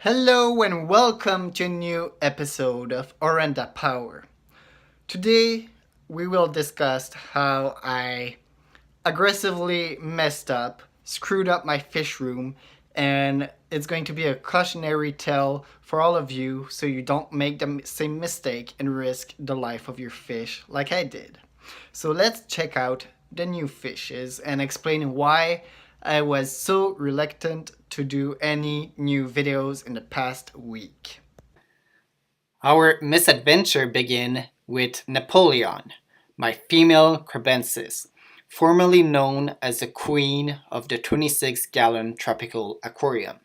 Hello and welcome to a new episode of Orenda Power. Today we will discuss how I aggressively messed up, screwed up my fish room, and it's going to be a cautionary tale for all of you so you don't make the same mistake and risk the life of your fish like I did. So let's check out the new fishes and explain why I was so reluctant to do any new videos in the past week. Our misadventure began with Napoleon, my female crebensis, formerly known as the queen of the 26-gallon tropical aquarium.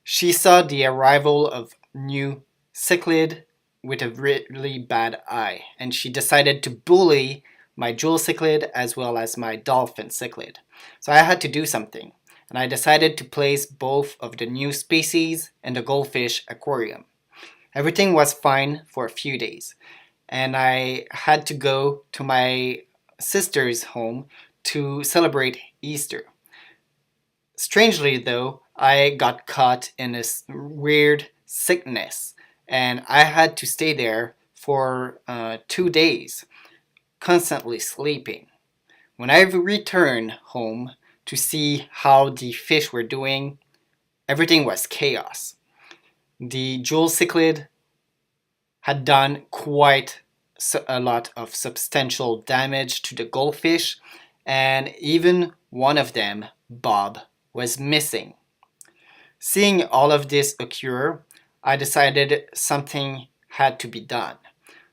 She saw the arrival of new cichlid with a really bad eye, and she decided to bully my jewel cichlid as well as my dolphin cichlid. So I had to do something, and I decided to place both of the new species in the goldfish aquarium. Everything was fine for a few days, and I had to go to my sister's home to celebrate Easter. Strangely though, I got caught in this weird sickness, and I had to stay there for 2 days, constantly sleeping. When I returned home to see how the fish were doing, everything was chaos. The jewel cichlid had done quite a lot of substantial damage to the goldfish, and even one of them, Bob, was missing. Seeing all of this occur, I decided something had to be done.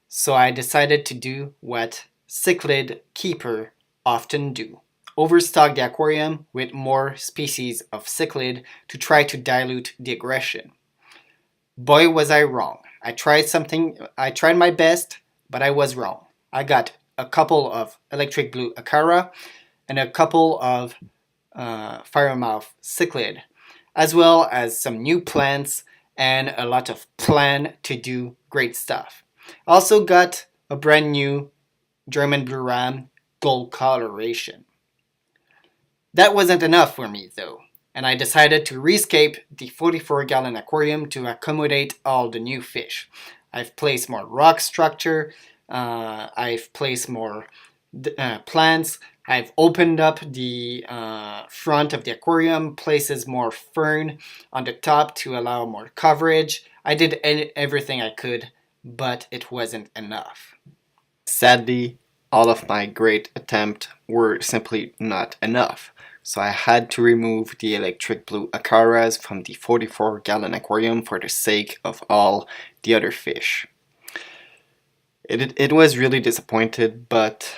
So I decided to do what cichlid keepers often do: overstock the aquarium with more species of cichlid to try to dilute the aggression. Boy, was I wrong. I tried my best, but I was wrong. I got a couple of electric blue acara and a couple of firemouth cichlid, as well as some new plants and a lot of plan to do great stuff. Also got a brand new German blue ram gold coloration. That wasn't enough for me though, and I decided to rescape the 44-gallon aquarium to accommodate all the new fish. I've placed more rock structure, I've placed more plants, I've opened up the front of the aquarium, places more fern on the top to allow more coverage. I did everything I could, but it wasn't enough. Sadly, all of my great attempts were simply not enough. So I had to remove the electric blue acaras from the 44-gallon aquarium for the sake of all the other fish. It was really disappointed, but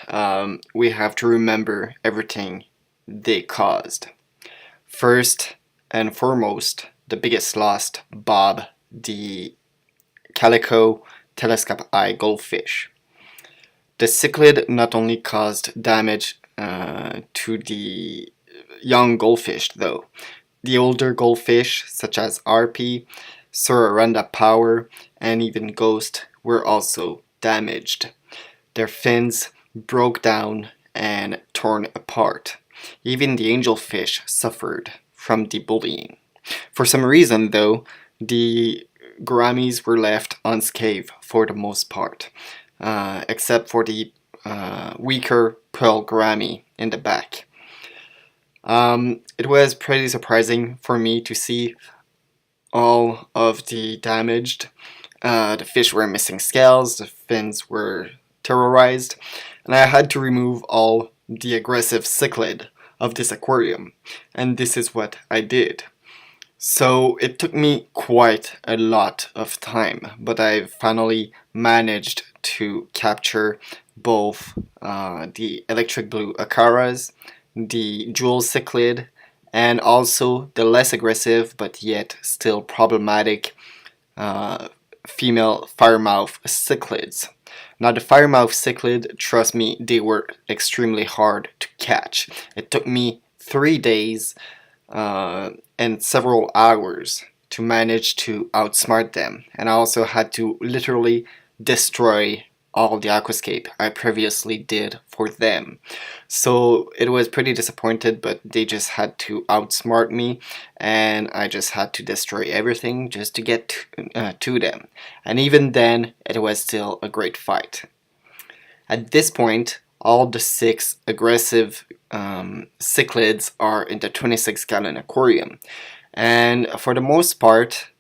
we have to remember everything they caused. First and foremost, the biggest loss, Bob, the calico telescope eye goldfish. The cichlid not only caused damage to the young goldfish though. The older goldfish, such as RP, Orenda Power, and even Ghost, were also damaged. Their fins broke down and torn apart. Even the angelfish suffered from the bullying. For some reason though, the gouramis were left unscathed for the most part, except for the weaker pearl gourami in the back. It was pretty surprising for me to see all of the damaged. The fish were missing scales, the fins were terrorized, and I had to remove all the aggressive cichlid of this aquarium, and this is what I did. So it took me quite a lot of time, but I finally managed to capture both the electric blue acaras, the jewel cichlid, and also the less aggressive but yet still problematic female firemouth cichlids. Now the firemouth cichlid, trust me, they were extremely hard to catch. It took me 3 days and several hours to manage to outsmart them, and I also had to literally destroy all the aquascape I previously did for them. So it was pretty disappointed, but they just had to outsmart me, and I just had to destroy everything just to get to them. And even then, it was still a great fight. At this point, all the 6 aggressive cichlids are in the 26-gallon aquarium. And for the most part,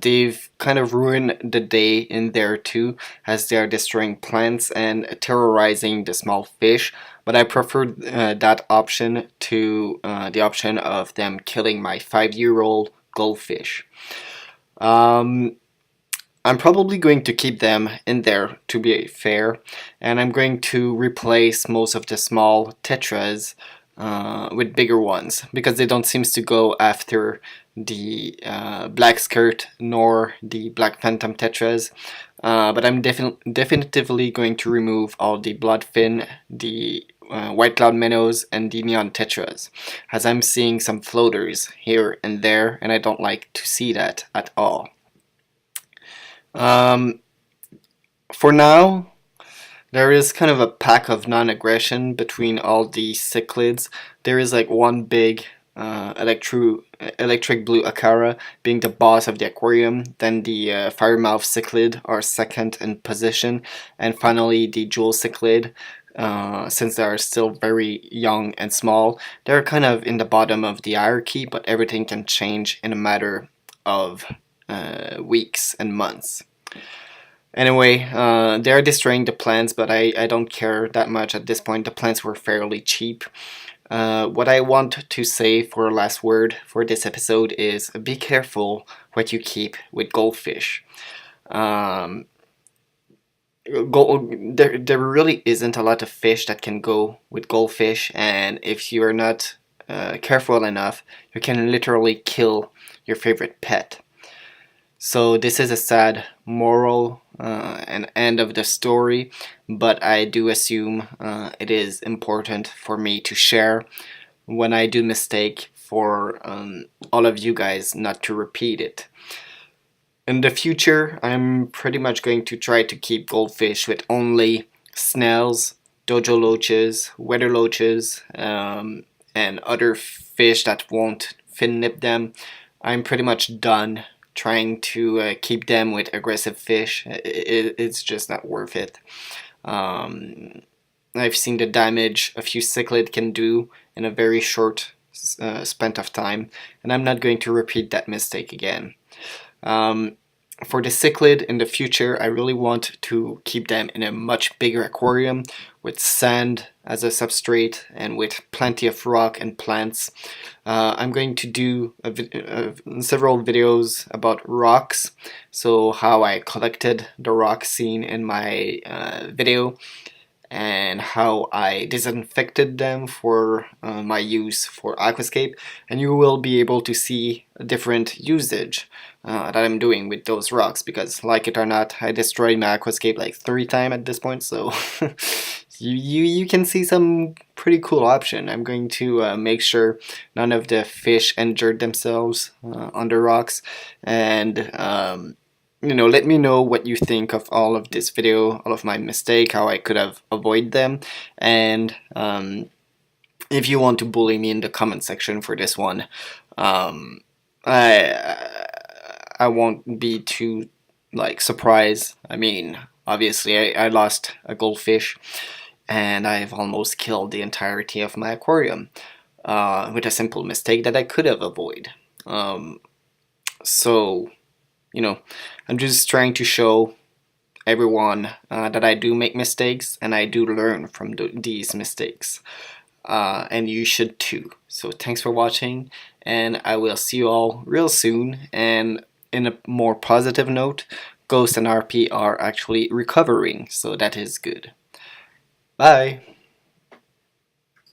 they've kind of ruined the day in there too, as they are destroying plants and terrorizing the small fish. But I preferred that option to the option of them killing my 5-year-old goldfish. I'm probably going to keep them in there, to be fair, and I'm going to replace most of the small tetras with bigger ones, because they don't seem to go after the black skirt nor the black phantom tetras. But I'm definitively going to remove all the bloodfin, the white cloud minnows, and the neon tetras, as I'm seeing some floaters here and there, and I don't like to see that at all. For now, there is kind of a pack of non-aggression between all the cichlids. There is like one big electric blue acara being the boss of the aquarium, then the firemouth cichlid are second in position, and finally the jewel cichlid. Since they are still very young and small, they're kind of in the bottom of the hierarchy, but everything can change in a matter of weeks and months. Anyway, they're destroying the plants, but I don't care that much at this point. The plants were fairly cheap. What I want to say for a last word for this episode is be careful what you keep with goldfish. There really isn't a lot of fish that can go with goldfish, and if you are not careful enough, you can literally kill your favorite pet. So this is a sad moral and end of the story, but I do assume it is important for me to share when I do mistake, for all of you guys not to repeat it. In the future, I'm pretty much going to try to keep goldfish with only snails, dojo loaches, weather loaches, and other fish that won't fin nip them. I'm pretty much done trying to keep them with aggressive fish. It's just not worth it. I've seen the damage a few cichlid can do in a very short span of time, and I'm not going to repeat that mistake again. For the cichlid in the future, I really want to keep them in a much bigger aquarium with sand as a substrate and with plenty of rock and plants. I'm going to do several videos about rocks, so how I collected the rock seen in my video, and how I disinfected them for my use for aquascape, and you will be able to see a different usage that I'm doing with those rocks, because like it or not, I destroyed my aquascape like 3 times at this point, so you can see some pretty cool option. I'm going to make sure none of the fish injured themselves on the rocks, and let me know what you think of all of this video, all of my mistake, how I could have avoided them, and if you want to bully me in the comment section for this one, I won't be too surprised. I mean, obviously I lost a goldfish, and I've almost killed the entirety of my aquarium with a simple mistake that I could have avoided. So, I'm just trying to show everyone that I do make mistakes, and I do learn from these mistakes. And you should too. So thanks for watching, and I will see you all real soon. And in a more positive note, Ghost and RP are actually recovering, so that is good. Bye!